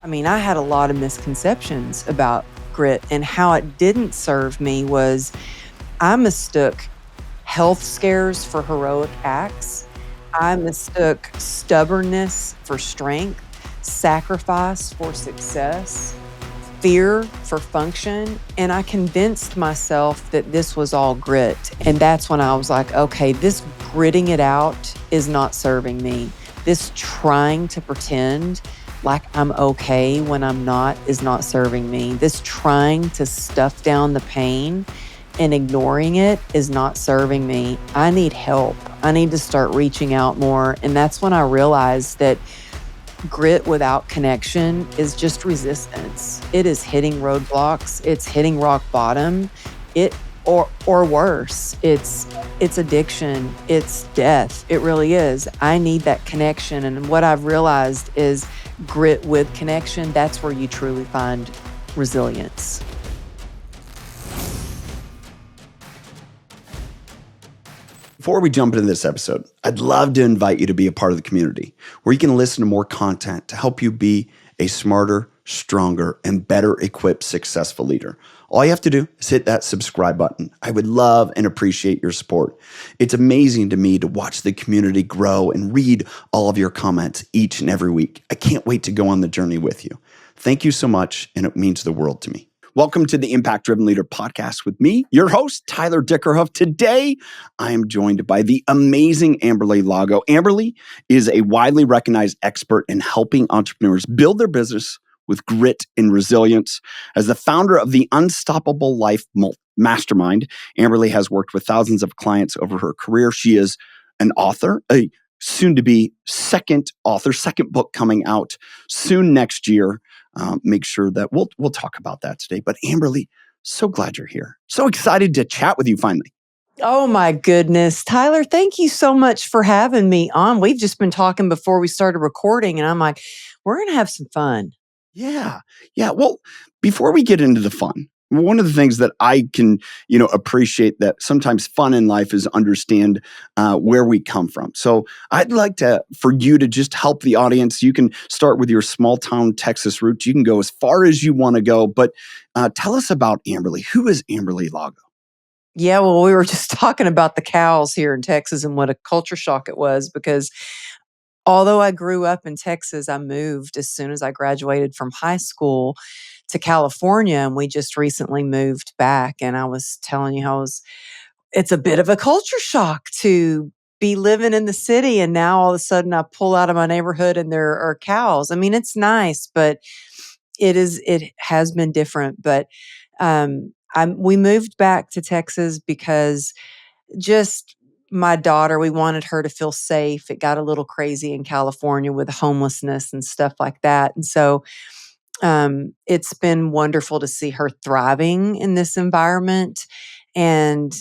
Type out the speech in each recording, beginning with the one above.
I mean, I had a lot of misconceptions about grit, and how it didn't serve me was I mistook health scares for heroic acts. I mistook stubbornness for strength, sacrifice for success, fear for function. And I convinced myself that this was all grit. And that's when I was like, okay, this gritting it out is not serving me. This trying to pretend like I'm okay when I'm not is not serving me. This trying to stuff down the pain and ignoring it is not serving me. I need help. I need to start reaching out more. And that's when I realized that grit without connection is just resistance. It is hitting roadblocks. It's hitting rock bottom. It or worse. It's addiction. It's death. It really is. I need that connection. And what I've realized is grit with connection, that's where you truly find resilience. Before we jump into this episode, I'd love to invite you to be a part of the community where you can listen to more content to help you be a smarter, stronger, and better equipped successful leader. All you have to do is hit that subscribe button. I would love and appreciate your support. It's amazing to me to watch the community grow and read all of your comments each and every week. I can't wait to go on the journey with you. Thank you so much, and it means the world to me. Welcome to the Impact Driven Leader podcast with me, your host, Tyler Dickerhoof. Today, I am joined by the amazing Amberly Lago. Amberly is a widely recognized expert in helping entrepreneurs build their business with grit and resilience. As the founder of the Unstoppable Life Mastermind, Amberly has worked with thousands of clients over her career. She is an author, a soon-to-be second author, second book coming out soon next year. Make sure that we'll talk about that today. But Amberly, so glad you're here. So excited to chat with you finally. Oh my goodness. Tyler, thank you so much for having me on. We've just been talking before we started recording, and I'm like, we're going to have some fun. Yeah. Well, before we get into the fun, one of the things that I can, appreciate that sometimes fun in life is understand where we come from. So I'd like for you to just help the audience. You can start with your small town Texas roots. You can go as far as you want to go, but tell us about Amberly. Who is Amberly Lago? Yeah, well, we were just talking about the cows here in Texas and what a culture shock it was, because although I grew up in Texas, I moved as soon as I graduated from high school to California, and we just recently moved back. And I was telling you it's a bit of a culture shock to be living in the city, and now all of a sudden I pull out of my neighborhood and there are cows. I mean, it's nice, but it has been different. But we moved back to Texas because just my daughter, we wanted her to feel safe. It got a little crazy in California with homelessness and stuff like that. And so it's been wonderful to see her thriving in this environment. And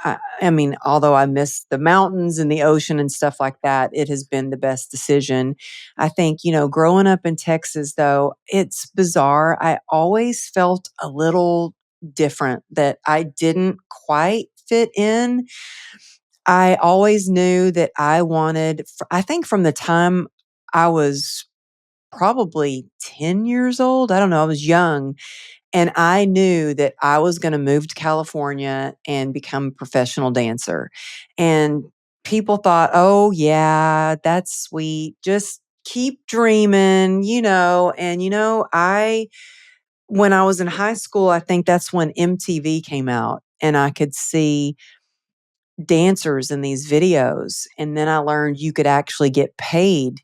I mean, although I miss the mountains and the ocean and stuff like that, it has been the best decision. I think, growing up in Texas, though, it's bizarre. I always felt a little different, that I didn't quite fit in. I always knew that I wanted, I think from the time I was probably 10 years old, I don't know, I was young, and I knew that I was going to move to California and become a professional dancer. And people thought, oh, yeah, that's sweet. Just keep dreaming, when I was in high school, I think that's when MTV came out and I could see dancers in these videos. And then I learned you could actually get paid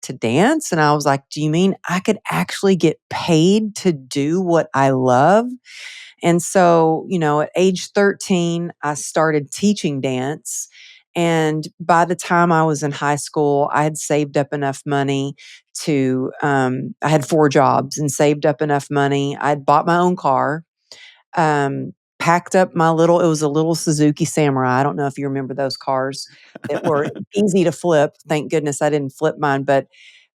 to dance. And I was like, do you mean I could actually get paid to do what I love? And so, at age 13, I started teaching dance. And by the time I was in high school, I had saved up enough money I had 4 jobs and saved up enough money. I'd bought my own car, packed up it was a little Suzuki Samurai. I don't know if you remember those cars that were easy to flip. Thank goodness I didn't flip mine, but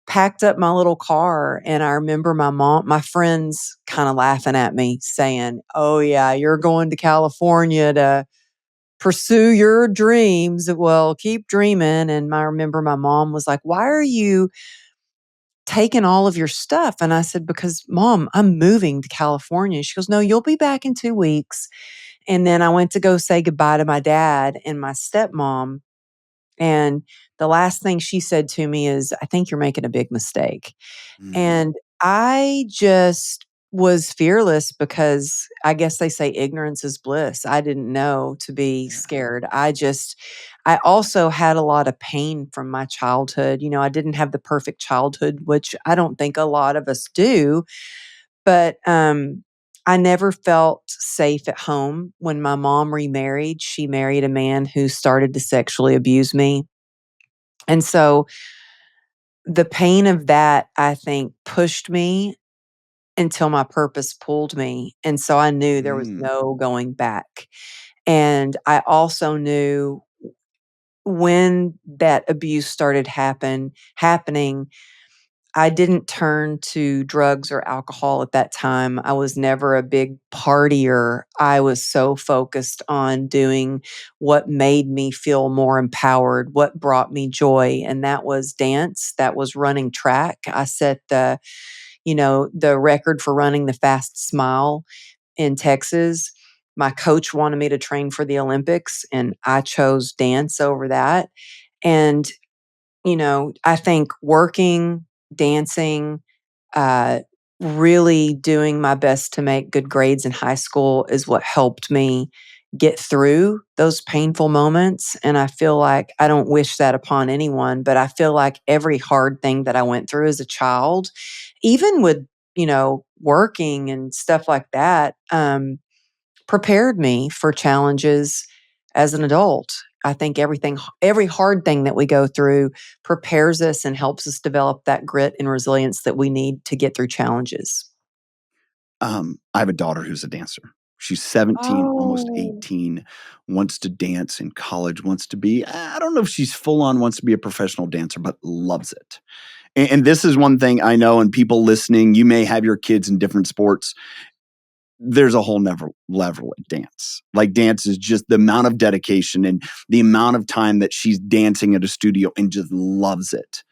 packed up my little car. And I remember my friends kind of laughing at me saying, oh yeah, you're going to California to pursue your dreams. Well, keep dreaming. And I remember my mom was like, why are you taken all of your stuff? And I said, because mom, I'm moving to California. She goes, no, you'll be back in 2 weeks. And then I went to go say goodbye to my dad and my stepmom. And the last thing she said to me is, I think you're making a big mistake. Mm, And I just was fearless because I guess they say ignorance is bliss. I didn't know to be yeah. scared. I also had a lot of pain from my childhood. I didn't have the perfect childhood, which I don't think a lot of us do, but I never felt safe at home. When my mom remarried, she married a man who started to sexually abuse me. And so the pain of that, I think, pushed me until my purpose pulled me, and so I knew there was Mm, no going back, and I also knew when that abuse started happening, I didn't turn to drugs or alcohol at that time. I was never a big partier. I was so focused on doing what made me feel more empowered, what brought me joy, and that was dance, that was running track. I set the record for running the fastest mile in Texas. My coach wanted me to train for the Olympics, and I chose dance over that. And, I think working, dancing, uh, really doing my best to make good grades in high school is what helped me get through those painful moments. And I feel like I don't wish that upon anyone, but I feel like every hard thing that I went through as a child, even with, working and stuff like that, prepared me for challenges as an adult. I think every hard thing that we go through prepares us and helps us develop that grit and resilience that we need to get through challenges. I have a daughter who's a dancer. She's 17, almost Oh. 18, wants to dance in college, wants to be, I don't know if she's full on wants to be a professional dancer, but loves it. And this is one thing I know, and people listening, you may have your kids in different sports. There's a whole never level at dance. Like dance is just the amount of dedication and the amount of time that she's dancing at a studio and just loves it.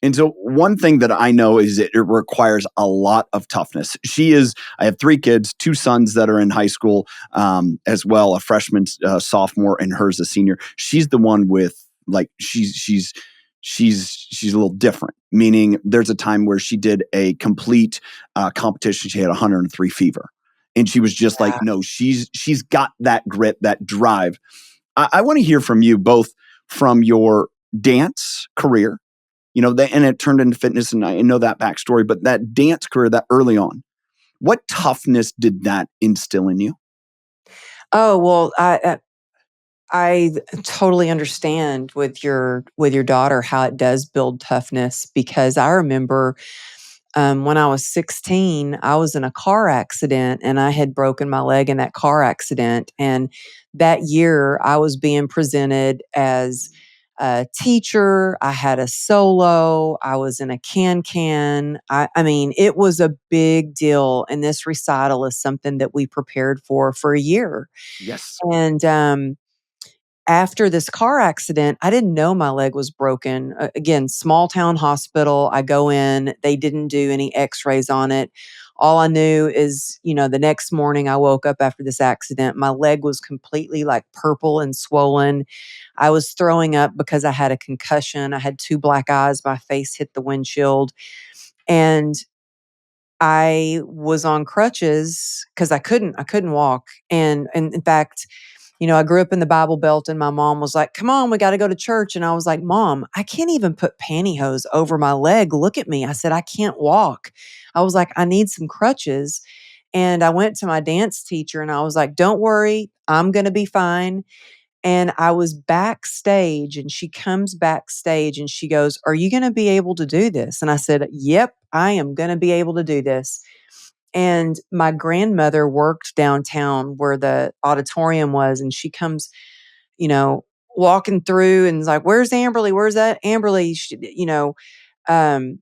And so one thing that I know is that it requires a lot of toughness. I have 3 kids, 2 sons that are in high school as well, a freshman, sophomore, and hers a senior. She's the one with like, she's a little different, meaning there's a time where she did a complete competition. She had 103 fever. And she was just like, Yeah. no, she's got that grit, that drive. I want to hear from you both from your dance career, and it turned into fitness, and I know that backstory, but that dance career, that early on, what toughness did that instill in you? Oh, well, I totally understand with your daughter how it does build toughness, because I remember when I was 16, I was in a car accident and I had broken my leg in that car accident. And that year, I was being presented as a teacher. I had a solo. I was in a can. I mean, it was a big deal. And this recital is something that we prepared for a year. Yes. And after this car accident, I didn't know my leg was broken. Again, small town hospital. I go in, they didn't do any x rays on it. All I knew is, the next morning I woke up after this accident. My leg was completely like purple and swollen. I was throwing up because I had a concussion. I had 2 black eyes. My face hit the windshield. And I was on crutches because I couldn't walk. And in fact, I grew up in the Bible Belt, and my mom was like, "Come on, we got to go to church." And I was like, "Mom, I can't even put pantyhose over my leg. Look at me." I said, "I can't walk." I was like, "I need some crutches." And I went to my dance teacher and I was like, "Don't worry, I'm going to be fine." And I was backstage, and she comes backstage and she goes, "Are you going to be able to do this?" And I said, "Yep, I am going to be able to do this." And my grandmother worked downtown where the auditorium was, and she comes, you know, walking through and is like, "Where's Amberly? Where's that Amberly?" Um,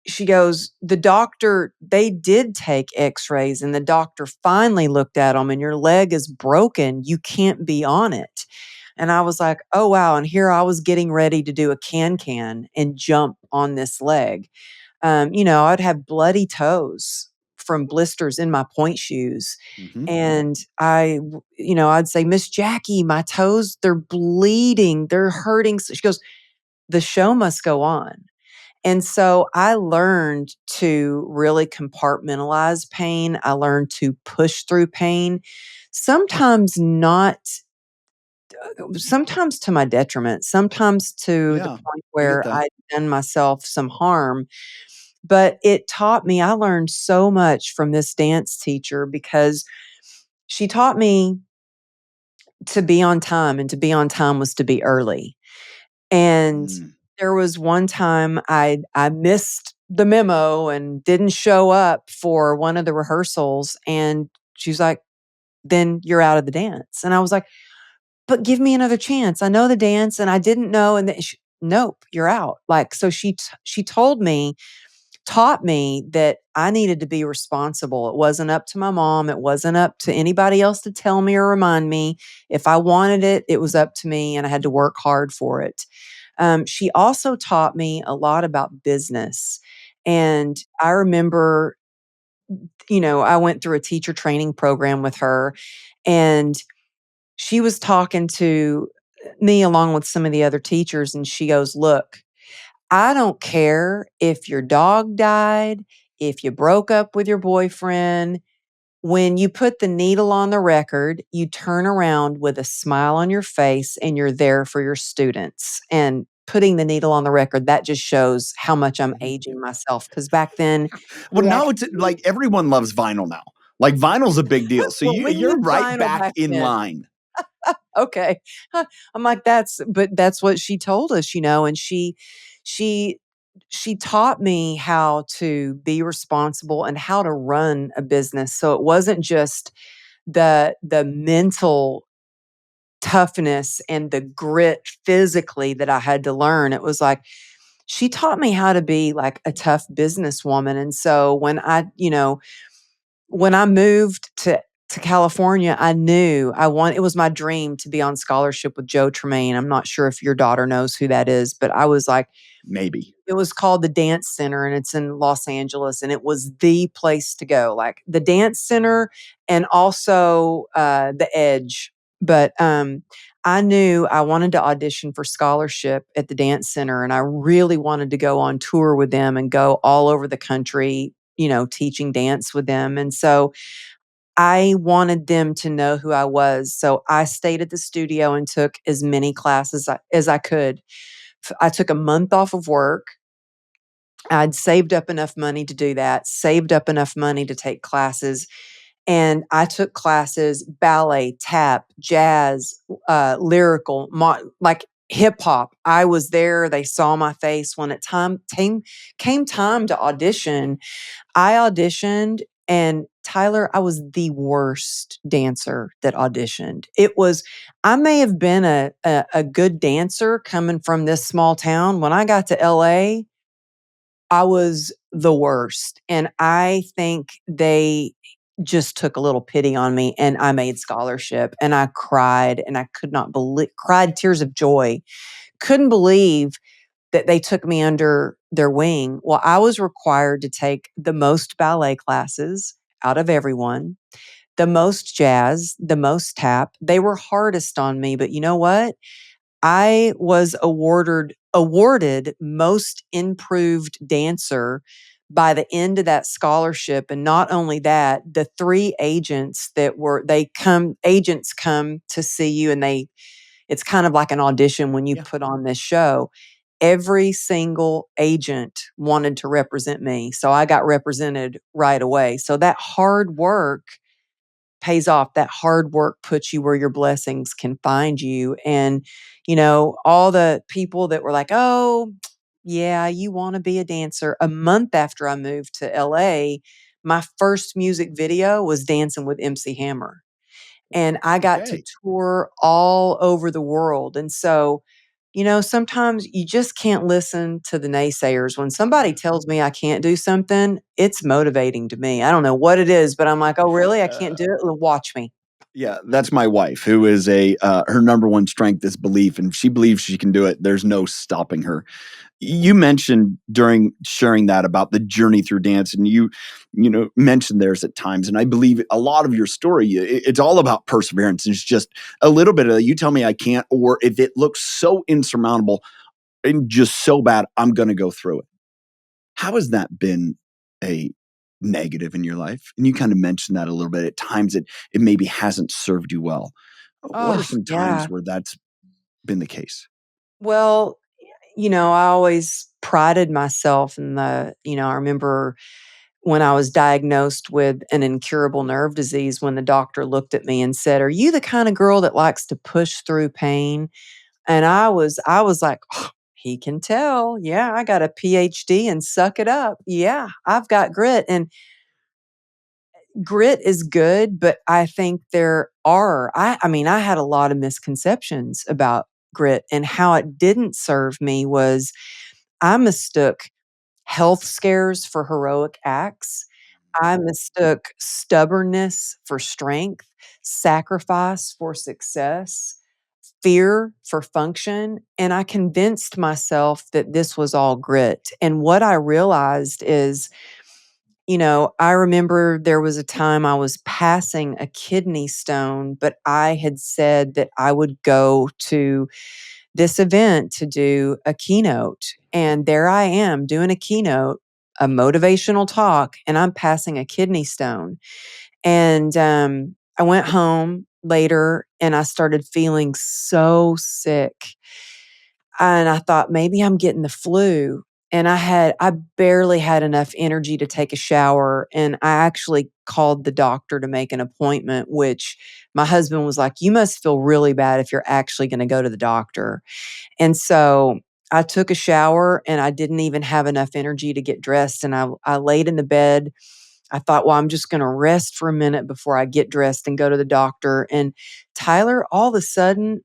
she goes, "The doctor, they did take x-rays and the doctor finally looked at them, and your leg is broken. You can't be on it." And I was like, "Oh, wow." And here I was getting ready to do a can and jump on this leg. I'd have bloody toes from blisters in my point shoes. Hmm. And I'd say, Miss Jackie, my toes, they're bleeding, they're hurting. So she goes, the show must go on. And so I learned to really compartmentalize pain. I learned to push through pain, sometimes not, sometimes to my detriment, sometimes to the Yeah, point I get where that. I'd done myself some harm. But it taught me, I learned so much from this dance teacher because she taught me to be on time, and to be on time was to be early. And Mm. there was one time I missed the memo and didn't show up for one of the rehearsals, and she's like, "Then you're out of the dance." And I was like, "But give me another chance. I know the dance and I didn't know." And then "Nope, you're out." Like, so she told me, taught me that I needed to be responsible. It wasn't up to my mom. It wasn't up to anybody else to tell me or remind me. If I wanted it, it was up to me and I had to work hard for it. She also taught me a lot about business. And I remember, I went through a teacher training program with her, and she was talking to me along with some of the other teachers. And she goes, "Look, I don't care if your dog died, if you broke up with your boyfriend. When you put the needle on the record, you turn around with a smile on your face and you're there for your students." And putting the needle on the record, that just shows how much I'm aging myself. Because back then, Well, we now it's actually, like everyone loves vinyl now. Like vinyl's a big deal. So well, we you're used right vinyl back back in then. line. Okay. Huh. I'm like, that's what she told us. And she she taught me how to be responsible and how to run a business. So it wasn't just the mental toughness and the grit physically that I had to learn. It was like she taught me how to be like a tough businesswoman. And so when I moved to California, I knew it was my dream to be on scholarship with Joe Tremaine. I'm not sure if your daughter knows who that is, but I was like, Maybe. it was called the Dance Center, and it's in Los Angeles, and it was the place to go, like the Dance Center and also the Edge. But I knew I wanted to audition for scholarship at the Dance Center, and I really wanted to go on tour with them and go all over the country, teaching dance with them. And so I wanted them to know who I was. So I stayed at the studio and took as many classes as I could. I took a month off of work. I'd saved up enough money to do that, saved up enough money to take classes. And I took classes: ballet, tap, jazz, lyrical, like hip hop. I was there. They saw my face when it came time to audition. I auditioned, and Tyler, I was the worst dancer that auditioned. I may have been a good dancer coming from this small town. When I got to LA, I was the worst. And I think they just took a little pity on me, and I made scholarship, and I cried, and I could not believe, cried tears of joy. Couldn't believe that they took me under their wing. Well, I was required to take the most ballet classes out of everyone, the most jazz, the most tap. They were hardest on me, but you know what? I was awarded most improved dancer by the end of that scholarship. And not only that, the three agents agents come to see you, and it's kind of like an audition when you Yeah. put on this show. Every single agent wanted to represent me. So I got represented right away. So that hard work pays off. That hard work puts you where your blessings can find you. And, all the people that were like, "Oh, yeah, you want to be a dancer." A month after I moved to LA, my first music video was Dancing with MC Hammer. And I got to Okay. tour all over the world. And so, sometimes you just can't listen to the naysayers. When somebody tells me I can't do something, it's motivating to me. I don't know what it is, but I'm like, "Oh, really? I can't do Uh, it? Well, watch me." Yeah, that's my wife, who is her number one strength is belief, and if she believes she can do it, there's no stopping her. You mentioned during sharing that about the journey through dance, and you mentioned theirs at times, and I believe a lot of your story, it's all about perseverance. It's just a little bit of, you tell me I can't, or if it looks so insurmountable and just so bad, I'm going to go through it. How has that been a negative in your life? And you kind of mentioned that a little bit. At times, it maybe hasn't served you well. What are Oh, some times yeah. where that's been the case? Well, I always prided myself in I remember when I was diagnosed with an incurable nerve disease, when the doctor looked at me and said, "Are you the kind of girl that likes to push through pain?" And I was like, "Oh, he can tell. Yeah, I got a PhD and suck it up. Yeah, I've got grit." And grit is good, but I think I mean, I had a lot of misconceptions about grit, and how it didn't serve me was I mistook health scares for heroic acts. I mistook stubbornness for strength, sacrifice for success, fear for function, and I convinced myself that this was all grit. And what I realized is, I remember there was a time I was passing a kidney stone, but I had said that I would go to this event to do a keynote. And there I am doing a keynote, a motivational talk, and I'm passing a kidney stone. And I went home later and I started feeling so sick. And I thought maybe I'm getting the flu. And I barely had enough energy to take a shower. And I actually called the doctor to make an appointment, which my husband was like, "You must feel really bad if you're actually going to go to the doctor." And so I took a shower and I didn't even have enough energy to get dressed. And I laid in the bed. I thought, well, I'm just going to rest for a minute before I get dressed and go to the doctor. And Tyler, all of a sudden,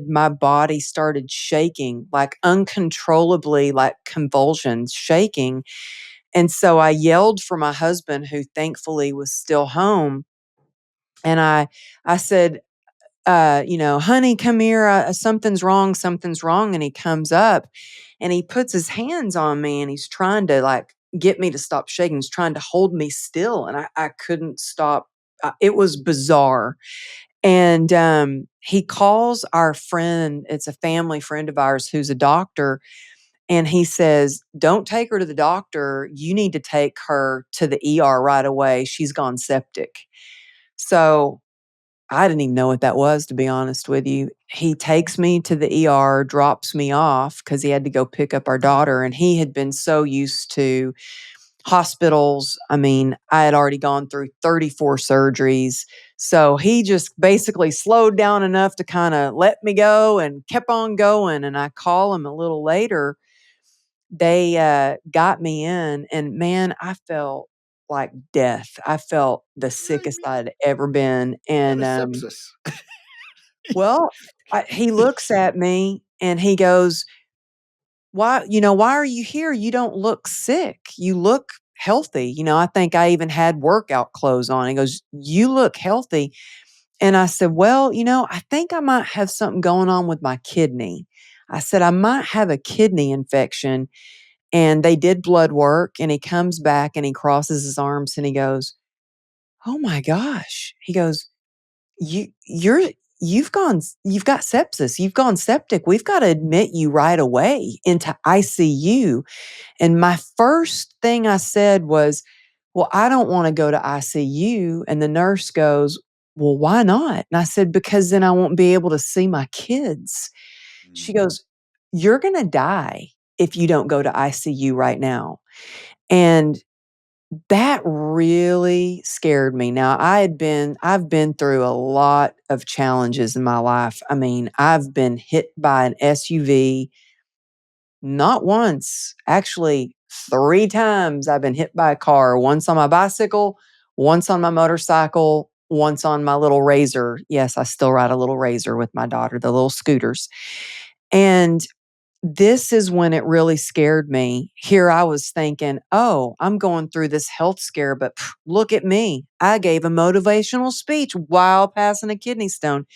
my body started shaking like uncontrollably, like convulsions, shaking. And so I yelled for my husband, who thankfully was still home. And I said, "Honey, come here. Something's wrong. Something's wrong." And he comes up and he puts his hands on me and he's trying to like get me to stop shaking. He's trying to hold me still. And I couldn't stop. It was bizarre. And he calls our friend, it's a family friend of ours who's a doctor. And he says, "Don't take her to the doctor. You need to take her to the ER right away. She's gone septic." So I didn't even know what that was, to be honest with you. He takes me to the ER, drops me off because he had to go pick up our daughter, and he had been so used to hospitals. I mean, I had already gone through 34 surgeries, so he just basically slowed down enough to kinda let me go and kept on going. And I call him a little later. They, got me in, and man, I felt like death. I felt the I sickest mean, I'd ever been. you got And a sepsis. well, he looks at me and he goes, "Why are you here? You don't look sick. You look healthy." I think I even had workout clothes on. He goes, "You look healthy." And I said, "Well, I think I might have something going on with my kidney." I said, "I might have a kidney infection." And they did blood work and he comes back and he crosses his arms and he goes, "Oh my gosh." He goes, you're you've got sepsis, you've gone septic. We've got to admit you right away into ICU." And my first thing I said was, "Well, I don't want to go to ICU." And the nurse goes, "Well, why not?" And I said, "Because then I won't be able to see my kids." She Mm. goes, "You're going to die if you don't go to ICU right now." And that really scared me. Now, I've been through a lot of challenges in my life. I mean, I've been hit by an SUV not once, actually 3 times I've been hit by a car, once on my bicycle, once on my motorcycle, once on my little Razor. Yes, I still ride a little Razor with my daughter, the little scooters. And this is when it really scared me. Here I was thinking, "Oh, I'm going through this health scare, but look at me. I gave a motivational speech while passing a kidney stone."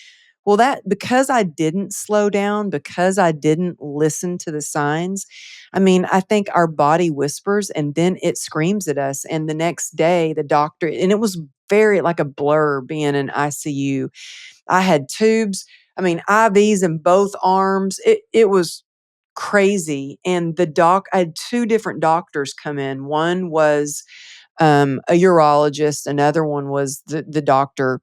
Well, that because I didn't slow down, because I didn't listen to the signs, I mean, I think our body whispers and then it screams at us. And the next day, the doctor, and it was very like a blur being in ICU. I had tubes, I mean, IVs in both arms. It was crazy. And I had 2 different doctors come in. One was a urologist, another one was the doctor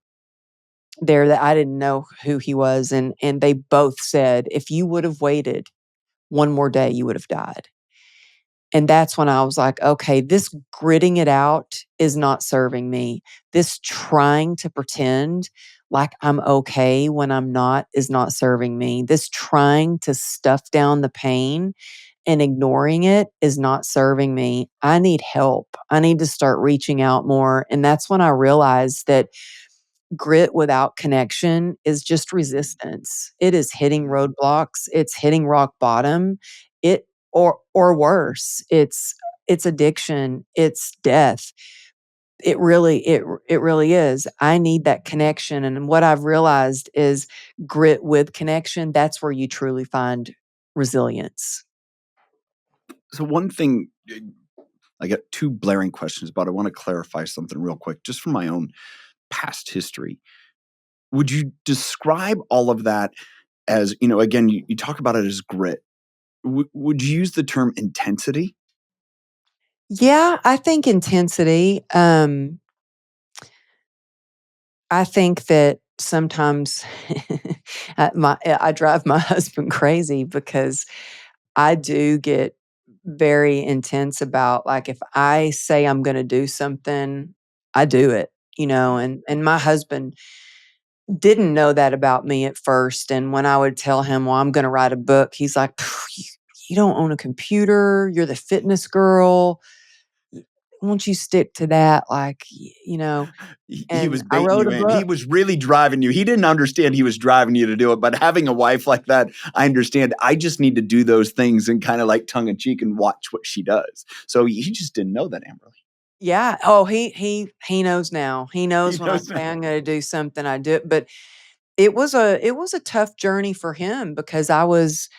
there that I didn't know who he was, and they both said, "If you would have waited one more day, you would have died." And that's when I was like, "Okay, this gritting it out is not serving me. This trying to pretend like I'm okay when I'm not is not serving me. This trying to stuff down the pain and ignoring it is not serving me. I need help. I need to start reaching out more." And that's when I realized that grit without connection is just resistance. It is hitting Mhm. roadblocks, it's hitting rock bottom, it or worse, it's addiction, it's death. It really is. I need that connection, and what I've realized is grit with connection, that's where you truly find resilience. So one thing I got two blaring questions about. I want to clarify something real quick, just from my own past history. Would you describe all of that as, again, you talk about it as grit. Would you use the term intensity? Yeah, I think intensity, I think that sometimes I drive my husband crazy because I do get very intense about, like, if I say I'm gonna do something, I do it, Yeah. and my husband didn't know that about me at first, and when I would tell him, "Well, I'm gonna write a book," he's like, "You don't own a computer, you're the fitness girl, y won't you stick to that?" Like, He and was I baiting wrote you a in. He book. was really driving you. He didn't understand he was driving you to do it, but having a wife like that, I understand. I just need to do those things and kind of like tongue in cheek and watch what she does. So he just didn't know that, Amberly. Yeah. Oh, he knows now. He He knows when I knows. say I'm gonna do something, I do it, but it was a tough journey for him because I was,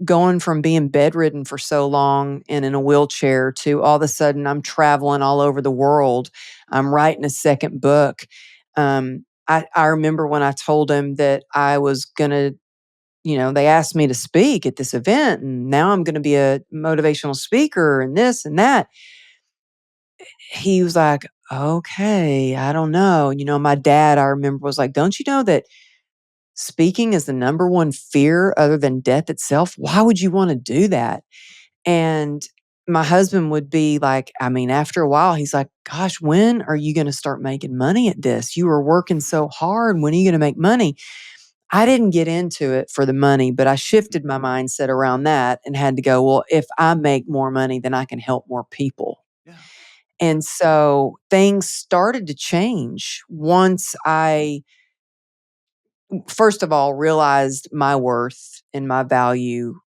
going from being bedridden for so long and in a wheelchair to all of a sudden I'm traveling all over the world. I'm writing a second book. I remember when I told him that I was gonna, they asked me to speak at this event, and now I'm gonna be a motivational speaker and this and that. He was like, "Okay, I don't know." My dad, I remember, was like, "Don't you know that speaking is the number one fear other than death itself? Why would you wanna do that?" And my husband would be like, I mean, after a while, he's like, "Gosh, when are you gonna start making money at this? You were working so hard. When are you gonna make money?" I didn't get into it for the money, but I shifted my mindset around that and had to go, "Well, if I make more money, then I can help more people." Yeah. And so things started to change once I, first of all, realized my worth and my value,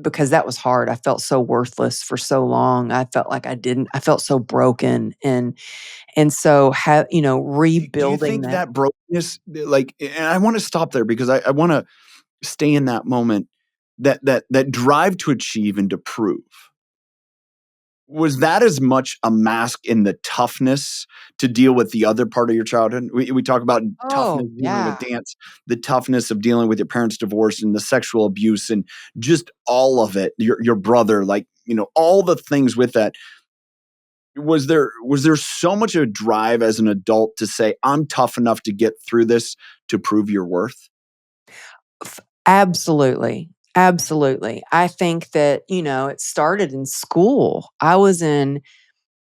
because that was hard. I felt so worthless for so long. I felt like I felt so broken, and so Do you rebuilding think that. that brokenness, like, and I want to stop there because I want to stay in that moment, that drive to achieve and to prove. Was that as much a mask in the toughness to deal with the other part of your childhood? We talk about toughness Oh, dealing with yeah. dance, the toughness of dealing with your parents' divorce and the sexual abuse and just all of it. Your brother, like, all the things with that. Was there so much of a drive as an adult to say, I'm tough enough to get through this to prove your worth? Absolutely. Absolutely. I think that, it started in school. I was in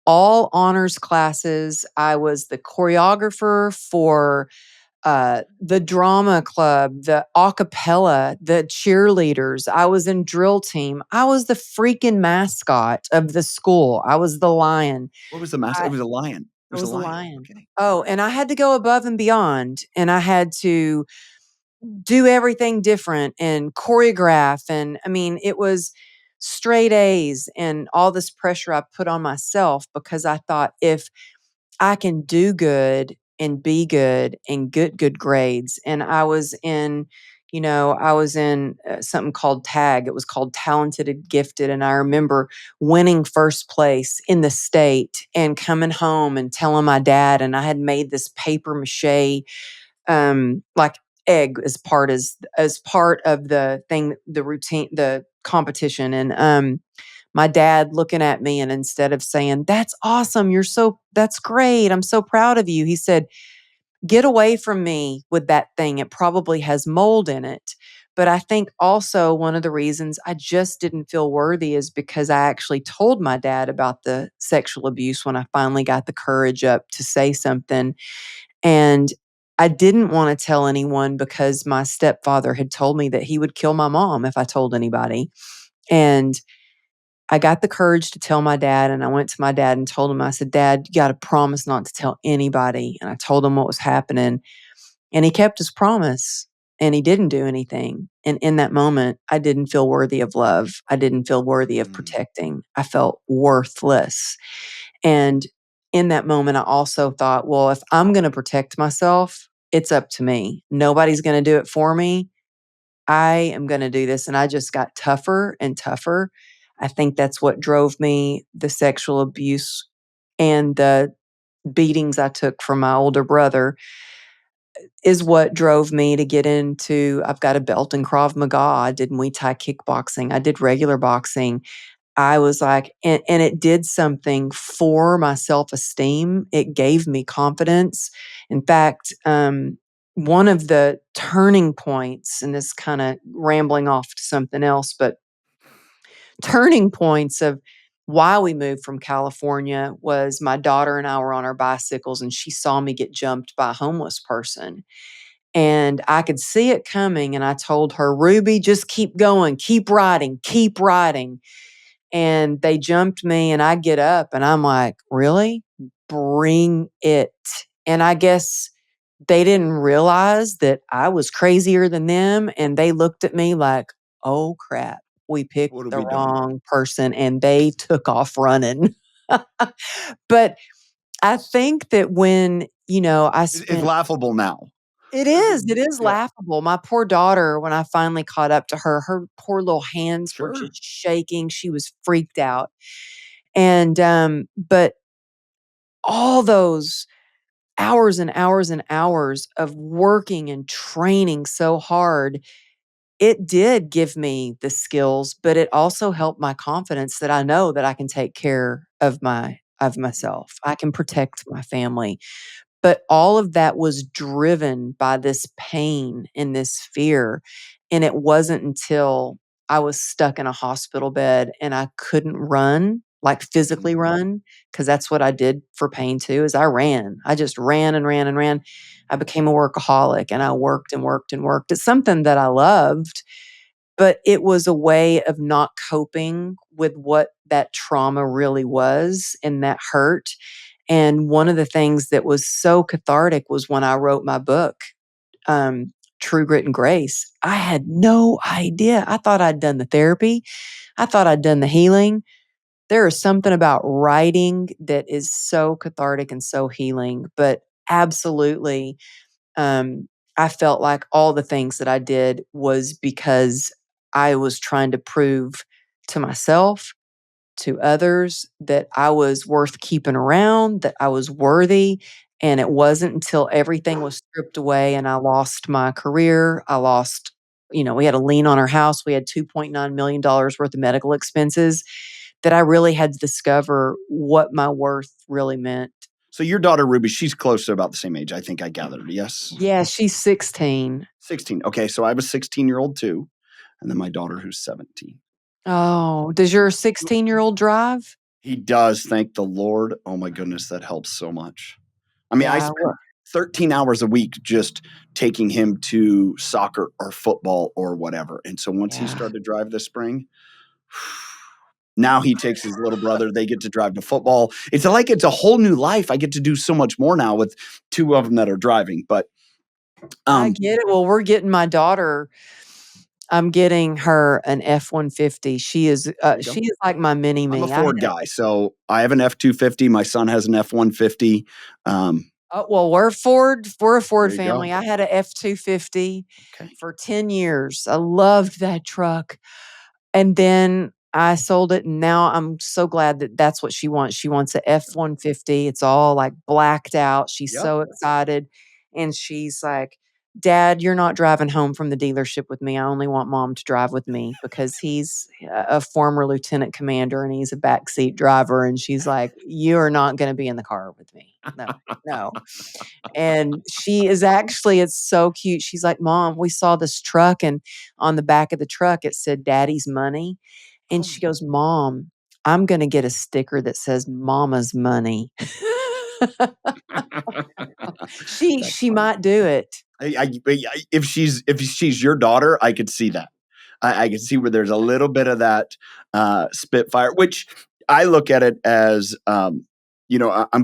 all honors classes. I was the choreographer for the drama club, the a cappella, the cheerleaders. I was in drill team. I was the freaking mascot of the school. I was the lion. What was the mask? It I was a lion. It I was a was a lion. lion. Okay. Oh, and I had to go above and beyond, and I had to do everything different and choreograph. And I mean, it was straight A's and all this pressure I put on myself because I thought if I can do good and be good and get good grades. And I was in, I was in something called TAG. It was called Talented and Gifted. And I remember winning first place in the state and coming home and telling my dad. And I had made this paper mache, like egg as part of the thing, the routine, the competition. And my dad looking at me, and instead of saying, "That's awesome. That's great. I'm so proud of you." He said, "Get away from me with that thing. It probably has mold in it." But I think also one of the reasons I just didn't feel worthy is because I actually told my dad about the sexual abuse when I finally got the courage up to say something. And I didn't want to tell anyone because my stepfather had told me that he would kill my mom if I told anybody. And I got the courage to tell my dad, and I went to my dad and told him, I said, "Dad, you got to promise not to tell anybody." And I told him what was happening, and he kept his promise and he didn't do anything. And in that moment, I didn't feel worthy of love. I didn't feel worthy of Mm. protecting. I felt worthless. And in that moment, I also thought, well, if I'm going to protect myself, it's up to me. Nobody's going to do it for me. I am going to do this. And I just got tougher and tougher. I think that's what drove me, the sexual abuse and the beatings I took from my older brother is what drove me to get into. I've got a belt in Krav Maga. I did Muay Thai kickboxing. I did regular boxing. I was like, and it did something for my self esteem. It gave me confidence. In fact, one of the turning points, and this kind of rambling off to something else, but turning points of why we moved from California was my daughter and I were on our bicycles and she saw me get jumped by a homeless person. And I could see it coming. And I told her, "Ruby, just keep going, keep riding, keep riding." And they jumped me and I get up and I'm like, "Really? Bring it." And I guess they didn't realize that I was crazier than them. And they looked at me like, "Oh crap, we picked What have the we done? wrong person." And they took off running. But I think that when, I It's spent laughable now. it is Yeah, laughable. My poor daughter, when I finally caught up to her, her poor little hands were sure. just shaking. She was freaked out. And, but all those hours and hours and hours of working and training so hard, it did give me the skills, but it also helped my confidence that I know that I can take care of myself. I can protect my family. But all of that was driven by this pain and this fear. And it wasn't until I was stuck in a hospital bed and I couldn't run, like physically Mhm. run, because that's what I did for pain too, is I ran. I just ran and ran and ran. I became a workaholic and I worked and worked and worked. It's something that I loved, but it was a way of not coping with what that trauma really was and that hurt. And one of the things that was so cathartic was when I wrote my book, True Grit and Grace. I had no idea. I thought I'd done the therapy, I thought I'd done the healing. There is something about writing that is so cathartic and so healing, but absolutely, um, I felt like all the things that I did was because I was trying to prove to myself, to others, that I was worth keeping around, that I was worthy. And it wasn't until everything was stripped away and I lost my career, we had a lien on our house, we had $2.9 million worth of medical expenses, that I really had to discover what my worth really meant. So your daughter Ruby, she's close to about the same age, I think I gathered. Yes? Yeah, she's 16. 16. Okay, so I have a 16-year-old too, and then my daughter who's 17. Oh, does your 16-year-old drive? He does, thank the Lord. Oh my goodness, that helps so much. I mean, I Yeah, spend 13 hours a week just taking him to soccer or football or whatever. And so once he yeah. started to drive this spring, now he takes his little brother, they get to drive to football. It's like it's a whole new life. I get to do so much more now with two of them that are driving. But I Um, get it. Well, we're getting my daughter I'm getting her an F-150. there you She go. is like my mini I'm a me. I Ford guy, so I have an F-250. My son has an F-150. well, we're a There Ford you go. family. I had a F-250 Okay. for 10 years. I loved that truck. And then I sold it, and now I'm so glad that that's what she wants. She wants a F-150. It's all, like, blacked out. She's Yep. so excited, and she's like, "Dad, you're not driving home from the dealership with me. I only want mom to drive with me," because he's a former lieutenant commander, and he's a backseat driver, and she's like, "You are not gonna be in the car with me. No, no." And she is actually it's so cute. She's like, "Mom, we saw this truck, and on the back of the truck, it said daddy's money." And Oh, she goes, "Mom, I'm gonna get a sticker that says mama's money." that's She funny. might do it. If she's your daughter, I could see that. I could see where there's a little bit of that spitfire, which I look at it as, I'm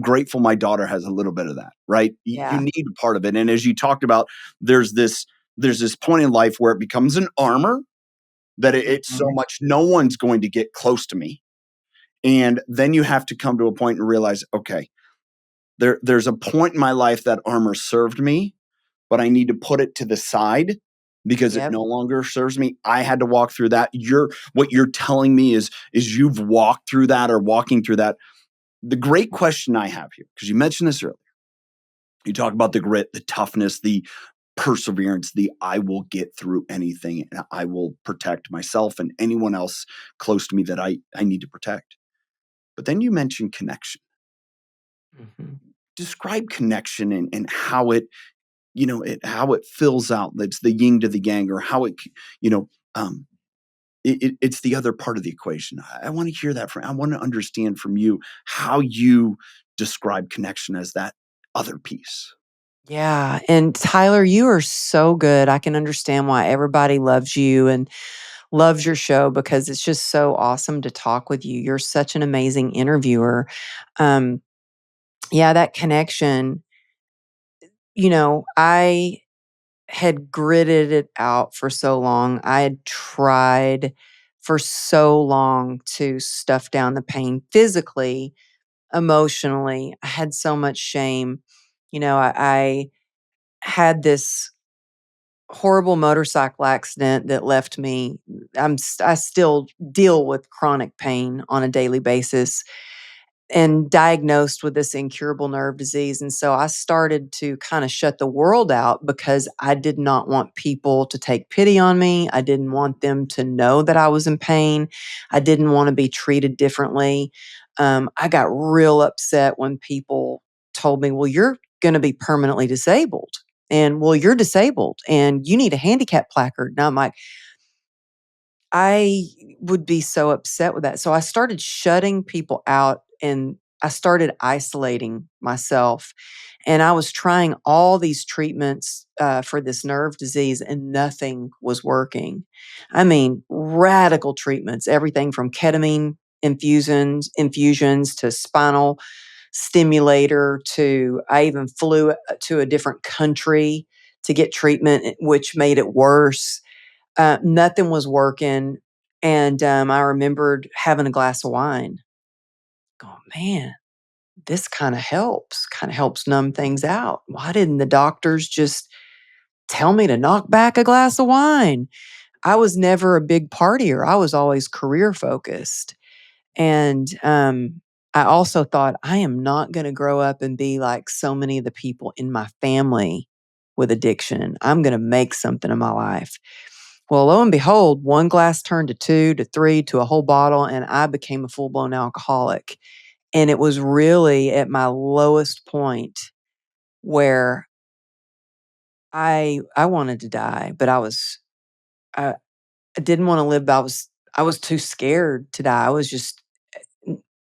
grateful my daughter has a little bit of that, right? You Yeah. need a part of it, and as you talked about, there's this there's this point in life where it becomes an armor that it's so Mhm. much no one's going to get close to me, and then you have to come to a point and realize, okay, there's a point in my life that armor served me, but I need to put it to the side because it Yep. no longer serves me. I had to walk through that. What you're telling me is you've walked through that or walking through that. The great question I have here, because you mentioned this earlier, you talk about the grit, the toughness, the perseverance, the I will get through anything and I will protect myself and anyone else close to me that I need to protect. But then you mentioned connection. Mhm. Describe connection and how how it fills out. That's the yin to the yang, or how you know, um, it's the other part of the equation. I want to hear that I want to understand from you how you describe connection as that other piece. Yeah, and Tyler, you are so good. I can understand why everybody loves you and loves your show because it's just so awesome to talk with you. You're such an amazing interviewer. Um, yeah, that connection, I had gritted it out for so long. I had tried for so long to stuff down the pain physically, emotionally. I had so much shame. I had this horrible motorcycle accident that left me I still deal with chronic pain on a daily basis and diagnosed with this incurable nerve disease. And so I started to kind of shut the world out because I did not want people to take pity on me. I didn't want them to know that I was in pain. I didn't want to be treated differently. I got real upset when people told me, well, you're going to be permanently disabled. And well, you're disabled and you need a handicap placard. And I'm like, I would be so upset with that. So I started shutting people out and I started isolating myself. And I was trying all these treatments for this nerve disease, and nothing was working. I mean, radical treatments, everything from ketamine infusions to spinal stimulator to I even flew to a different country to get treatment, which made it worse. Nothing was working, and, I remembered having a glass of wine, going, "Man, this kinda helps numb things out. Why didn't the doctors just tell me to knock back a glass of wine?" I was never a big partier, I was always career focused, and, I also thought, "I am not gonna grow up and be like so many of the people in my family with addiction. I'm gonna make something of my life." Well, lo and behold, 1 glass turned to 2 to 3 to a whole bottle, and I became a full-blown alcoholic, and it was really at my lowest point where I wanted to die, but I I didn't wanna live, but I was too scared to die. I was just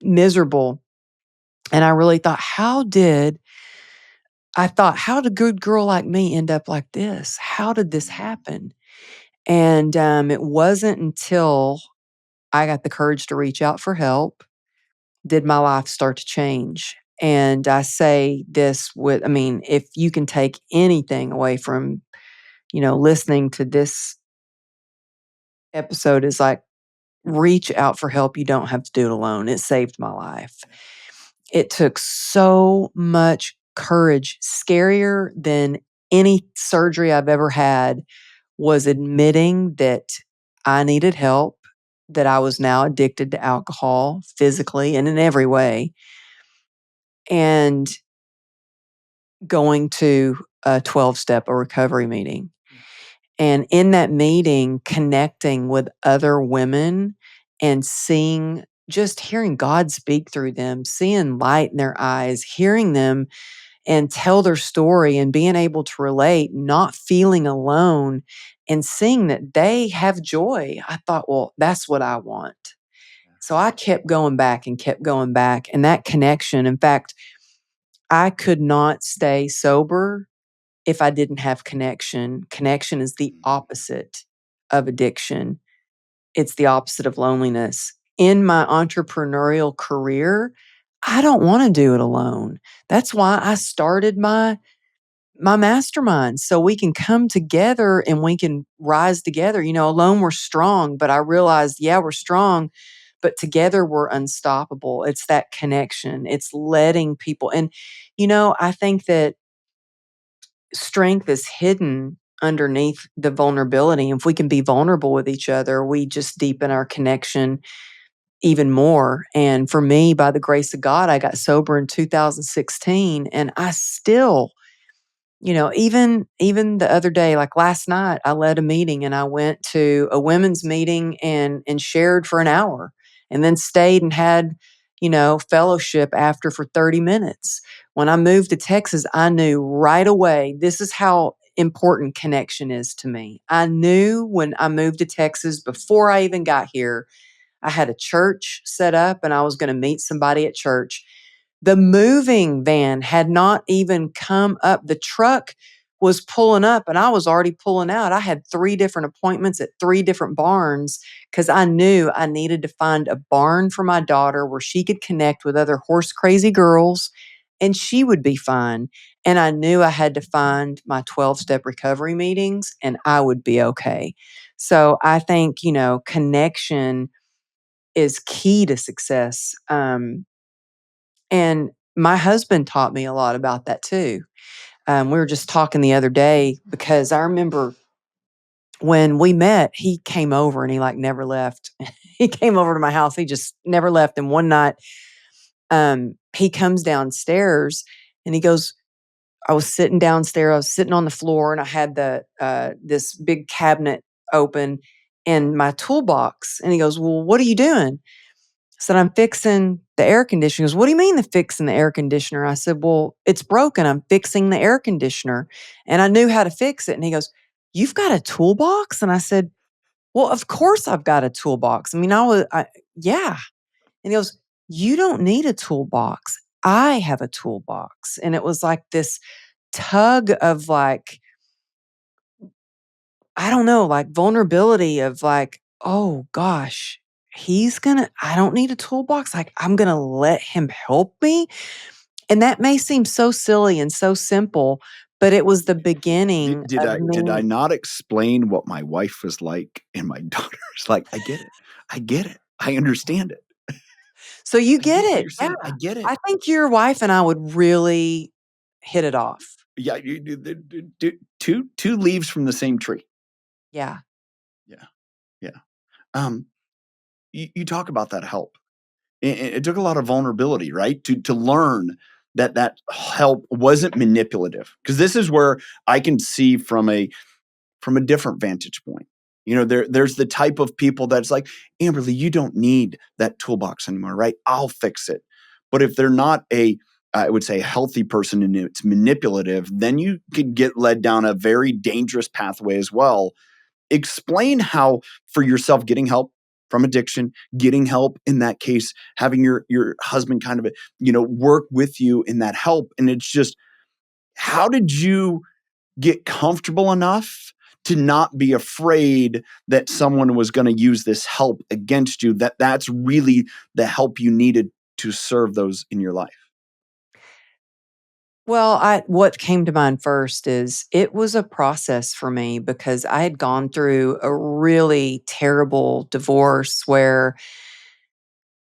miserable, and I really thought, "How did a good girl like me end up like this? How did this happen?" And, it wasn't until I got the courage to reach out for help did my life start to change. And I say this with, I mean, if you can take anything away from, listening to this episode, is like, reach out for help. You don't have to do it alone. It saved my life. It took so much courage, scarier than any surgery I've ever had, was admitting that I needed help, that I was now addicted to alcohol physically and in every way, and going to a 12-step, a recovery meeting. And in that meeting, connecting with other women and just hearing God speak through them, seeing light in their eyes, hearing them and tell their story and being able to relate, not feeling alone and seeing that they have joy. I thought, well, that's what I want. So I kept going back and kept going back. And that connection, in fact, I could not stay sober if I didn't have connection. Connection is the opposite of addiction. It's the opposite of loneliness. In my entrepreneurial career, I don't want to do it alone. That's why I started my mastermind, so we can come together and we can rise together. Alone we're strong, but I realized, yeah, we're strong, but together we're unstoppable. It's that connection. It's letting people, and I think that strength is hidden underneath the vulnerability. If we can be vulnerable with each other, we just deepen our connection even more. And for me, by the grace of God, I got sober in 2016, and I still, even the other day, like last night, I led a meeting and I went to a women's meeting and shared for an hour, and then stayed and had, fellowship after for 30 minutes. When I moved to Texas, I knew right away, this is how important connection is to me. I knew when I moved to Texas, before I even got here, I had a church set up and I was going to meet somebody at church. The moving van had not even come up. The truck was pulling up and I was already pulling out. I had 3 different appointments at 3 different barns because I knew I needed to find a barn for my daughter where she could connect with other horse crazy girls and she would be fine. And I knew I had to find my 12-step recovery meetings and I would be okay. So I think, connection is key to success. And my husband taught me a lot about that too. We were just talking the other day because I remember when we met, he came over and he like never left. He came over to my house. He just never left. And one night, he comes downstairs and he goes, I was sitting downstairs, I was sitting on the floor and I had this big cabinet open and my toolbox. And he goes, well, what are you doing? I said, I'm fixing the air conditioner. He goes, what do you mean the fixing the air conditioner? I said, well, it's broken. I'm fixing the air conditioner. And I knew how to fix it. And he goes, you've got a toolbox? And I said, well, of course I've got a toolbox. I mean, yeah. And he goes, you don't need a toolbox. I have a toolbox. And it was like this tug of like, I don't know, like vulnerability of like, oh gosh, I don't need a toolbox. Like, I'm going to let him help me. And that may seem so silly and so simple, but it was the beginning Did of I me. not explain what my wife was like and my daughter's like? I get it. I get it. I understand it. So you I get get what it. you're Yeah. saying. I get it. I think your wife and I would really hit it off. Yeah, you two leaves from the same tree. Yeah. Yeah, yeah. Um, you talk about that help. It took a lot of vulnerability, right? To learn that that help wasn't manipulative. Because this is where I can see from a different vantage point. There's the type of people that's like, Amberly, you don't need that toolbox anymore, right? I'll fix it. But if they're not I would say, a healthy person and it's manipulative, then you could get led down a very dangerous pathway as well. Explain how, for yourself, getting help from addiction, getting help in that case, having your husband kind of work with you in that help, and it's just, how did you get comfortable enough to not be afraid that someone was going to use this help against you, that's really the help you needed to serve those in your life? Well, what came to mind first is it was a process for me because I had gone through a really terrible divorce where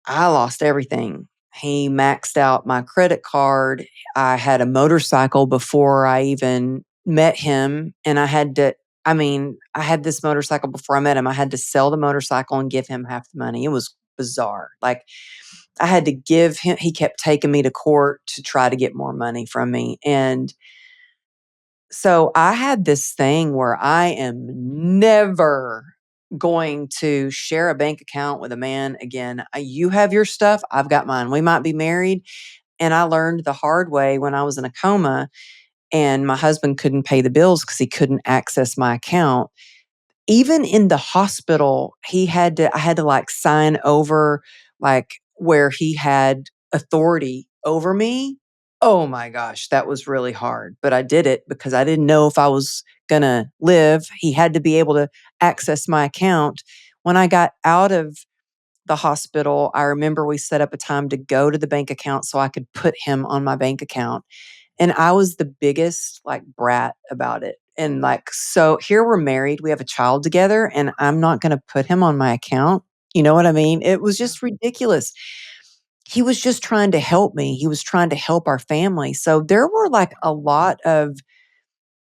I lost everything. He maxed out my credit card. I had a motorcycle before I even met him, and I had this motorcycle before I met him. I had to sell the motorcycle and give him half the money. It was bizarre. Like, I had to give him he kept taking me to court to try to get more money from me, and so I had this thing where I am never going to share a bank account with a man again. You have your stuff, I've got mine. We might be married. And I learned the hard way when I was in a coma and my husband couldn't pay the bills because he couldn't access my account. Even in the hospital, I had to like sign over like where he had authority over me. Oh my gosh, that was really hard, but I did it because I didn't know if I was gonna live. He had to be able to access my account. When I got out of the hospital, I remember we set up a time to go to the bank account so I could put him on my bank account. And I was the biggest, like, brat about it. And, like, so here we're married, we have a child together, and I'm not gonna put him on my account. You know what I mean? It was Yeah. just ridiculous. He was just trying to help me. He was trying to help our family. So there were, like, a lot of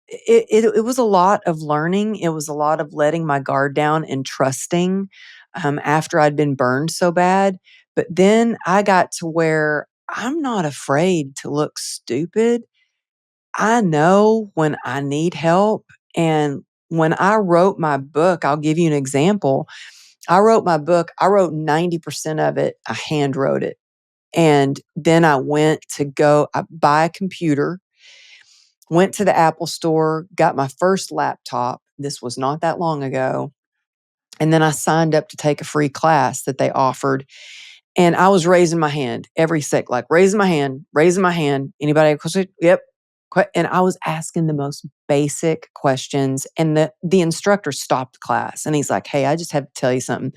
it was a lot of learning. It was a lot of letting my guard down and trusting, after I'd been burned so bad. But then I got to where I'm not afraid to look stupid. I know when I need help, and when I wrote my book, I'll give you an example. I wrote 90% of it, I hand wrote it, and then I went to buy a computer, went to the Apple Store, got my first laptop. This was not that long ago, and then I signed up to take a free class that they offered, and I was raising my hand every sec, like raising my hand. Anybody have a question? Yep. And I was asking the most basic questions. And the instructor stopped the class and he's like, "Hey, I just have to tell you something.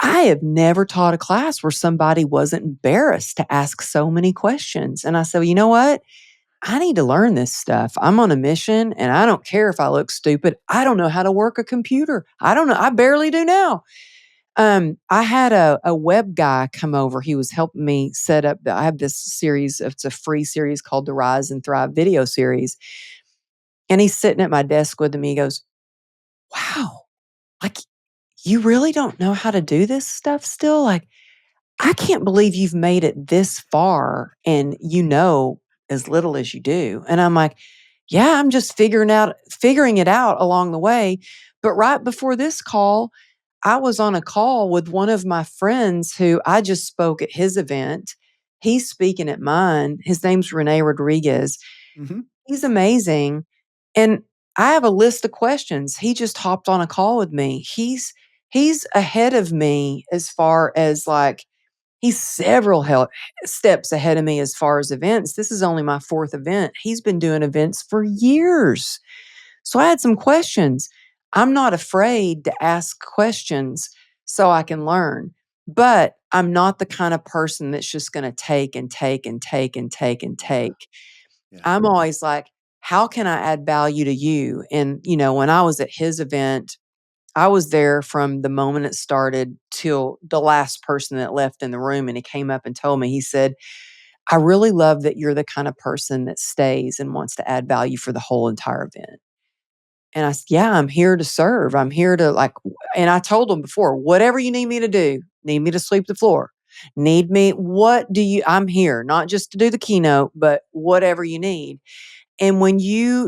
I have never taught a class where somebody wasn't embarrassed to ask so many questions." And I said, "Well, you know what? I need to learn this stuff. I'm on a mission and I don't care if I look stupid. I don't know how to work a computer. I don't know. I barely do now." I had a web guy come over. He was helping me set up I have this series, it's a free series called the Rise and Thrive video series. And he's sitting at my desk with me. He goes, "Wow, like you really don't know how to do this stuff still? Like, I can't believe you've made it this far and you know as little as you do." And I'm like, "Yeah, I'm just figuring it out along the way." But right before this call, I was on a call with one of my friends who I just spoke at his event. He's speaking at mine. His name's Rene Rodriguez. Mhm. He's amazing. And I have a list of questions. He just hopped on a call with me. He's ahead of me as far as like he's several steps ahead of me as far as events. This is only my fourth event. He's been doing events for years. So I had some questions. I'm not afraid to ask questions so I can learn, but I'm not the kind of person that's just going to take and take and take and take and Yeah. take. Yeah. I'm always like, how can I add value to you? And, when I was at his event, I was there from the moment it started till the last person that left in the room. And he came up and told me, he said, "I really love that you're the kind of person that stays and wants to add value for the whole entire event." And I said, "Yeah, I'm here to serve. I'm here to and I told him before, whatever you need me to do, need me to sweep the floor, I'm here, not just to do the keynote, but whatever you need." And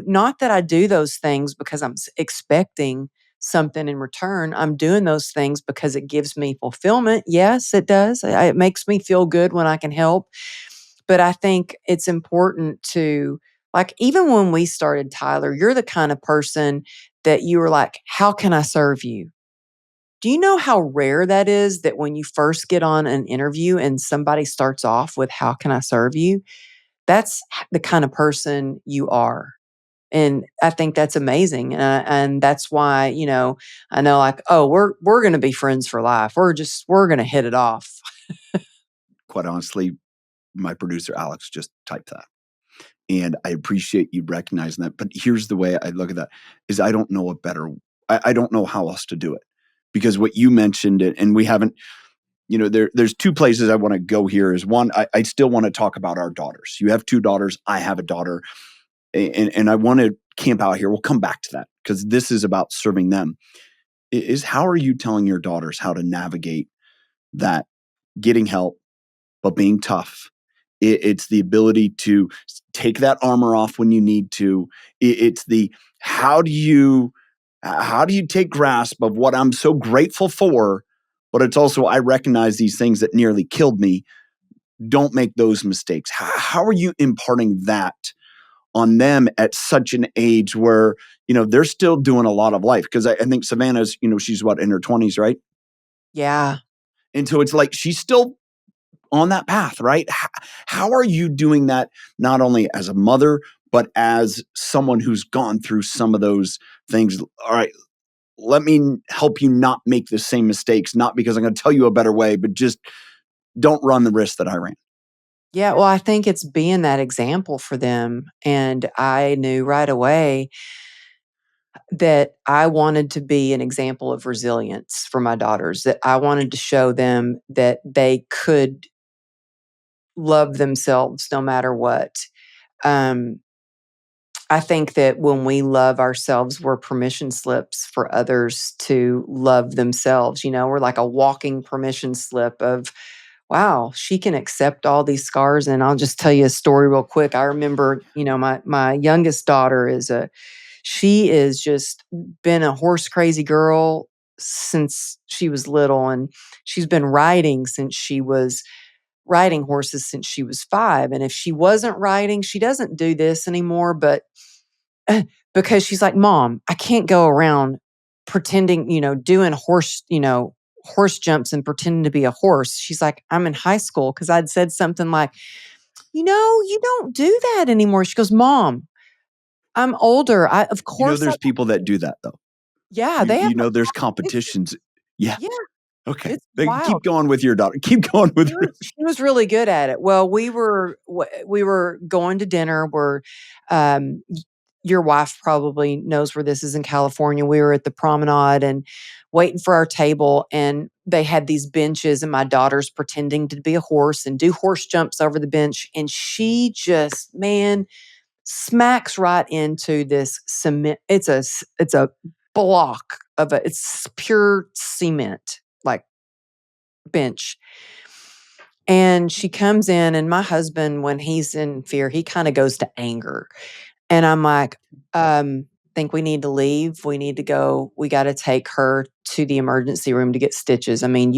not that I do those things because I'm expecting something in return. I'm doing those things because it gives me fulfillment. Yes, it does. It makes me feel good when I can help. But I think it's important to, like, even when we started, Tyler, you're the kind of person that you were like, "How can I serve you?" Do you know how rare that is that when you first get on an interview and somebody starts off with, "How can I serve you?" That's the kind of person you are. And I think that's amazing. And that's why, I know like, oh, we're going to be friends for life. We're going to hit it off. Quite honestly, my producer, Alex, just typed that. And I appreciate you recognizing that. But here's the way I look at that is I don't know a better, I don't know how else to do it. Because what you mentioned, and we haven't, there's two places I want to go here. Is one, I still want to talk about our daughters. You have two daughters. I have a daughter. And I want to camp out here. We'll come back to that because this is about serving them. Is how are you telling your daughters how to navigate that getting help, but being tough? It's the ability to take that armor off when you need to. It's the how do you take grasp of what I'm so grateful for, but it's also I recognize these things that nearly killed me. Don't make those mistakes. How are you imparting that on them at such an age where they're still doing a lot of life? Because I think Savannah's she's what, in her 20s, right? Yeah. And so it's like she's still on that path, right? How are you doing that not only as a mother, but as someone who's gone through some of those things? All right, let me help you not make the same mistakes, not because I'm going to tell you a better way, but just don't run the risk that I ran. Yeah, well, I think it's being that example for them, and I knew right away that I wanted to be an example of resilience for my daughters, that I wanted to show them that they could love themselves no matter what. Um, I think that when we love ourselves, we're permission slips for others to love themselves. We're like a walking permission slip of, wow, she can accept all these scars. And I'll just tell you a story real quick. I remember, my youngest daughter she is just been a horse crazy girl since she was little. And she's been riding horses since she was 5. And if she wasn't riding, she doesn't do this anymore, but because she's like, "Mom, I can't go around pretending, doing horse jumps and pretending to be a horse." She's like, "I'm in high school," because I'd said something like, "You don't do that anymore." She goes, "Mom, I'm older. Of course I." There's people that do that though. Yeah, they have There's competition. competitions. Yeah. Yeah, Okay. it's wild. Keep going with your daughter. Keep going with her. She was really good at it. Well, we were going to dinner. Your wife probably knows where this is in California. We were at the promenade and waiting for our table, and they had these benches, and my daughter's pretending to be a horse and do horse jumps over the bench, and she just, man, smacks right into this cement. It's a block it's pure cement, like, bench. And she comes in, and my husband, when he's in fear, he kind of goes to anger. And I'm like, think we need to leave. We need to go. We got to take her to the emergency room to get stitches. I mean,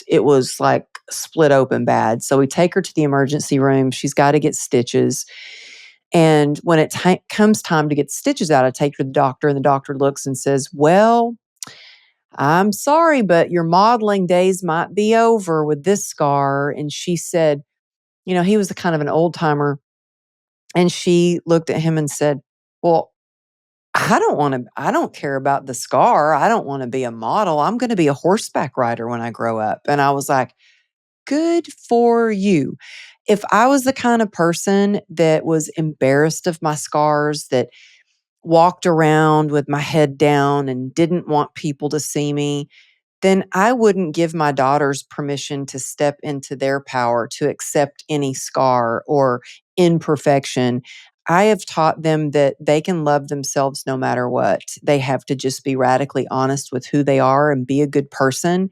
it was like split open bad. So we take her to the emergency room. She's got to get stitches. And when it comes time to get stitches out, I take her to the doctor, and the doctor looks and says, "Well, I'm sorry, but your modeling days might be over with this scar." And she said, he was a kind of an old timer. And she looked at him and said, "Well, I don't care about the scar. I don't want to be a model. I'm going to be a horseback rider when I grow up." And I was like, good for you. If I was the kind of person that was embarrassed of my scars, that walked around with my head down and didn't want people to see me, then I wouldn't give my daughters permission to step into their power, to accept any scar or imperfection. I have taught them that they can love themselves no matter what. They have to just be radically honest with who they are and be a good person.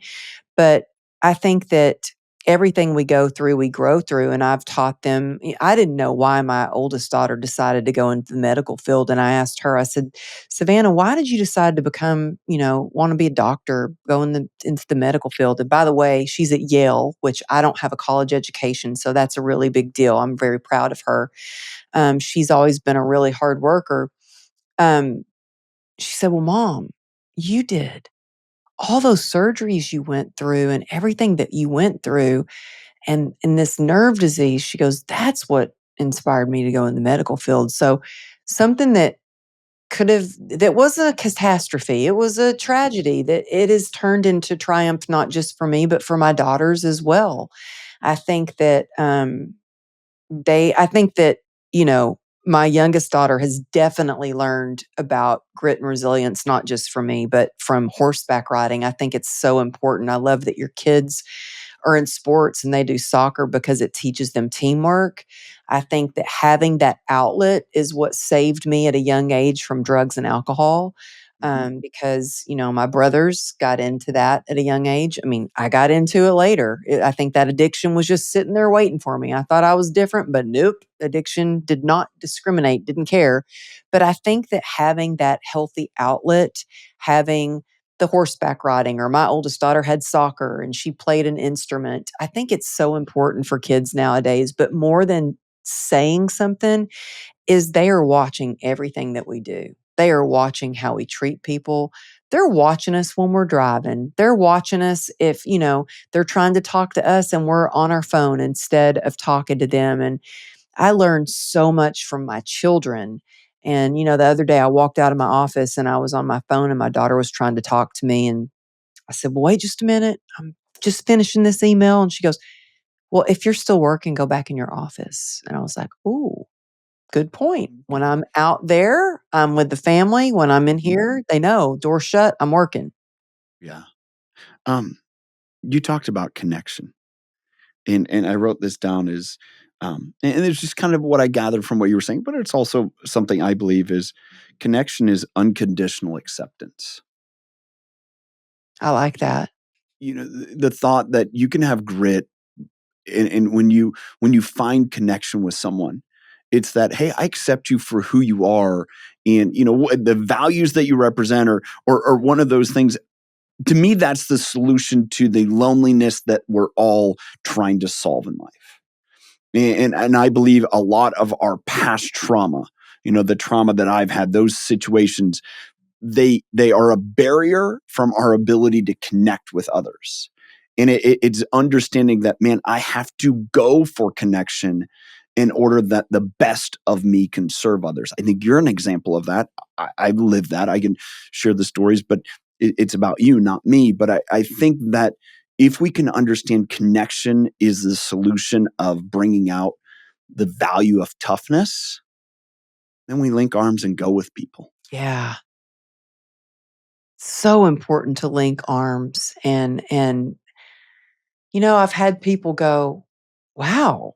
But I think that everything we go through, we grow through. And I've taught them. I didn't know why my oldest daughter decided to go into the medical field. And I asked her, I said, "Savannah, why did you decide to become, want to be a doctor, go into the medical field?" And by the way, she's at Yale, which I don't have a college education. So that's a really big deal. I'm very proud of her. She's always been a really hard worker. Um, she said, "Well, Mom, you did all those surgeries you went through and everything that you went through, and this nerve disease." She goes, "That's what inspired me to go in the medical field." So something that wasn't a catastrophe. It was a tragedy that it has turned into triumph, not just for me, but for my daughters as well. I think that I think that my youngest daughter has definitely learned about grit and resilience, not just from me, but from horseback riding. I think it's so important. I love that your kids are in sports and they do soccer because it teaches them teamwork. I think that having that outlet is what saved me at a young age from drugs and alcohol. Mhm. Because, my brothers got into that at a young age. I mean, I got into it later. I think that addiction was just sitting there waiting for me. I thought I was different, but nope. Addiction did not discriminate, didn't care. But I think that having that healthy outlet, having the horseback riding, or my oldest daughter had soccer and she played an instrument. I think it's so important for kids nowadays, but more than saying something is they are watching everything that we do. They are watching how we treat people. They're watching us when we're driving. They're watching us if, they're trying to talk to us and we're on our phone instead of talking to them. And I learned so much from my children. And, the other day I walked out of my office and I was on my phone and my daughter was trying to talk to me. And I said, well, wait just a minute. I'm just finishing this email. And she goes, well, if you're still working, go back in your office. And I was like, ooh, good point. When Okay. I'm out there, I'm with the family. When I'm in Mhm. here, they know door shut, I'm working. Yeah. Um, you talked about connection, and I wrote this down as, and it's just kind of what I gathered from what you were saying, but it's also something I believe is connection is unconditional acceptance. I like that. The thought that you can have grit, and when you find connection with someone, it's that, hey, I accept you for who you are, and the values that you represent, or one of those things. To me, that's the solution to the loneliness that we're all trying to solve in life. And I believe a lot of our past trauma, the trauma that I've had, those situations, they are a barrier from our ability to connect with others. And it's understanding that, man, I have to go for connection in order that the best of me can serve others. I think you're an example of that. I've lived that. I can share the stories, but it's about you, not me. But I think that if we can understand connection is the solution of bringing out the value of toughness, then we link arms and go with people. Yeah. So important to link arms. I've had people go, wow,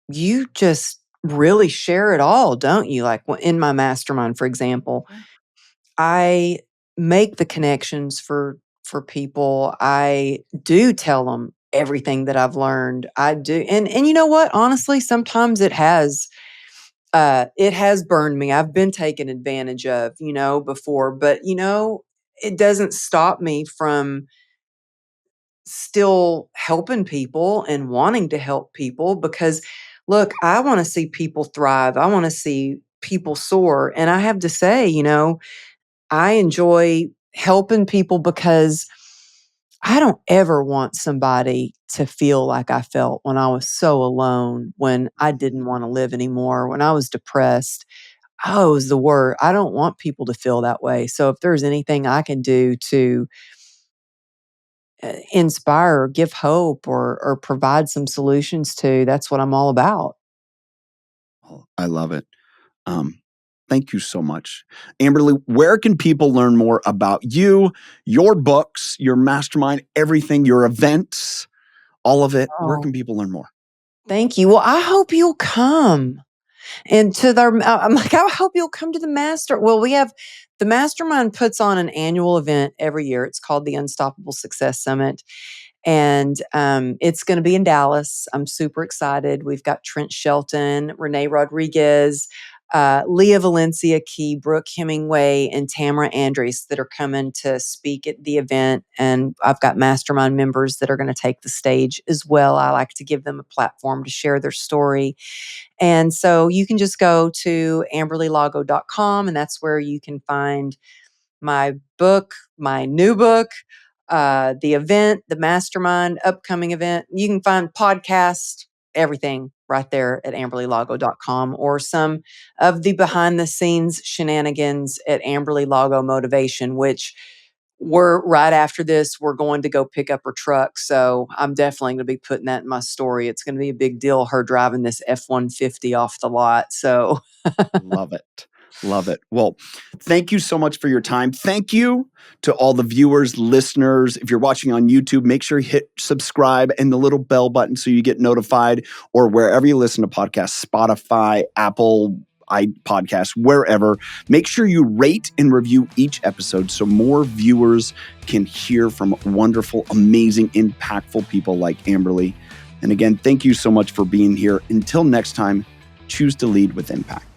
you just really share it all, don't you? Like in my mastermind, for example, Yeah. I make the connections for people. I do tell them everything that I've learned. I do. And you know what? Honestly, sometimes it has burned me. I've been taken advantage of, before, but it doesn't stop me from still helping people and wanting to help people because look, I want to see people thrive. I want to see people soar. And I have to say, I enjoy helping people because I don't ever want somebody to feel like I felt when I was so alone, when I Mhm. didn't want to live anymore, when I was depressed. Oh, it was the word. I don't want people to feel that way. So if there's anything I can do to inspire or give hope or provide some solutions to, that's what I'm all about. Oh, I love it. Um, Thank you so much. Amberly, where can people learn more about you, your books, your mastermind, everything, your events, all of it? Where Oh, can people learn more? thank you. Well, I hope you'll come. And to their I'm like, "I hope you'll come to the master." Well, we have the mastermind puts on an annual event every year. It's called the Unstoppable Success Summit, and, it's gonna be in Dallas. I'm super excited. We've got Trent Shelton, Renee Rodriguez, Leah Valencia Key, Brooke Hemingway, and Tamara Andres that are coming to speak at the event, and I've got mastermind members that are gonna take the stage as well. I like to give them a platform to share their story, and so you can just go to amberlylago.com, and that's where you can find my book, my new book, the event, the mastermind, upcoming event. You can find podcast, everything right there at amberlylago.com or some of the behind the scenes shenanigans at Amberly Lago Motivation, which we're right after this, we're going to go pick up her truck. So I'm definitely going to be putting that in my story. It's going to be a big deal, her driving this F-150 off the lot. So Love it. Love it. Well, thank you so much for your time. Thank you to all the viewers, listeners. If you're watching on YouTube, make sure you hit subscribe and the little bell button so you get notified, or wherever you listen to podcasts, Spotify, Apple, iPodcasts, wherever. Make sure you rate and review each episode so more viewers can hear from wonderful, amazing, impactful people like Amberly. And again, thank you so much for being here. Until next time, choose to lead with impact.